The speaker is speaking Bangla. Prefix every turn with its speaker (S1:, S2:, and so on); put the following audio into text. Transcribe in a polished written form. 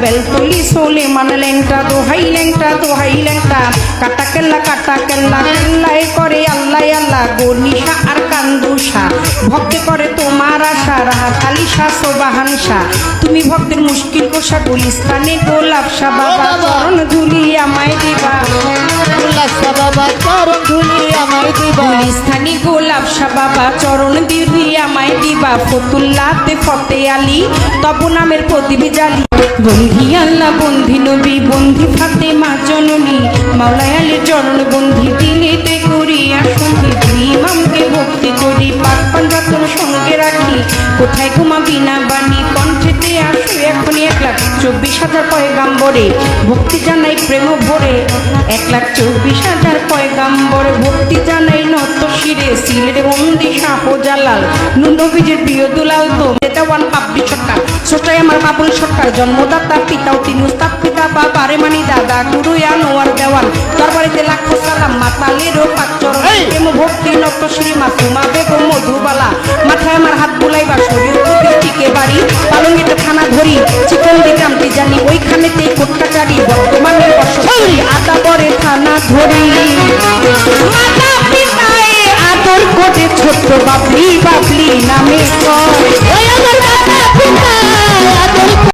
S1: বেলতলি সোলে মানে ল্যাংটা দোহাই ল্যাংটা কাটা কেল্লা কেল্লায় করে আল্লাহ আল্লাহ গনিশা আর কান্দুষা ভক্তে করে তোমার আশা রাহা কালিশা সোবাহান শাহ তুমি ভক্তের মুশকিল কোষা গুলিস্তানে গোলাপ শাহ বাবা চরণ ধুলি আমায় দিবা
S2: বাবা চরণ ধুলি আমায় দিবা
S1: গুলিস্তানি গোলাপ শাহ বাবা চরণ ধুলি আমায় দিবা ফতুল্লাতে ফতে আলী তব নামের প্রদীপ জালি বন্ধি আল্লাহ বন্ধি নবী বন্ধি ফাতেমা জননী মাওলাই আলীর চরণ বন্ধি দিনেতে করি আর সন্ধি দুই ইমামকে ভক্তি করি পাক পাঞ্জাতন সঙ্গে রাখি কোথায় ঘুমাবি না বাণী কণ্ঠেতে আসো এখনই 1,24,000 পয়গাম্বরে ভক্তি জানাই প্রেম ভরে 1,24,000 পয়গাম্বরে ভক্তি জানাই নত শিরে সিলের বন্দি শাহজালাল নবীজির প্রিয় দুলাল তো দেওয়ান পাবলি সরকার ছোটাই আমার বাবুল সরকার জন্মদাতা পিতাও তিনি উস্তাদ পিতা বাবা রে মানি দাদা গুরু আনোয়ার দেওয়ান দরবারিতে লাখো সালাম মাতালেরও পাকচরণ প্রেম ভক্তি নত শ্রী মাসুমা বেগম মধুবালা মাথায় আমার হাত বুলাইবা শরীর টিকে বাড়ি পালঙ্গিতে থানা ধরি চিকন দিতাম জানি ওইখানেতেই কোটকাচারি বর্তমানে বসতি আদা পরে থানা ধরি মাতা পিতায় আদর করে ছোট্ট বাবলি নামে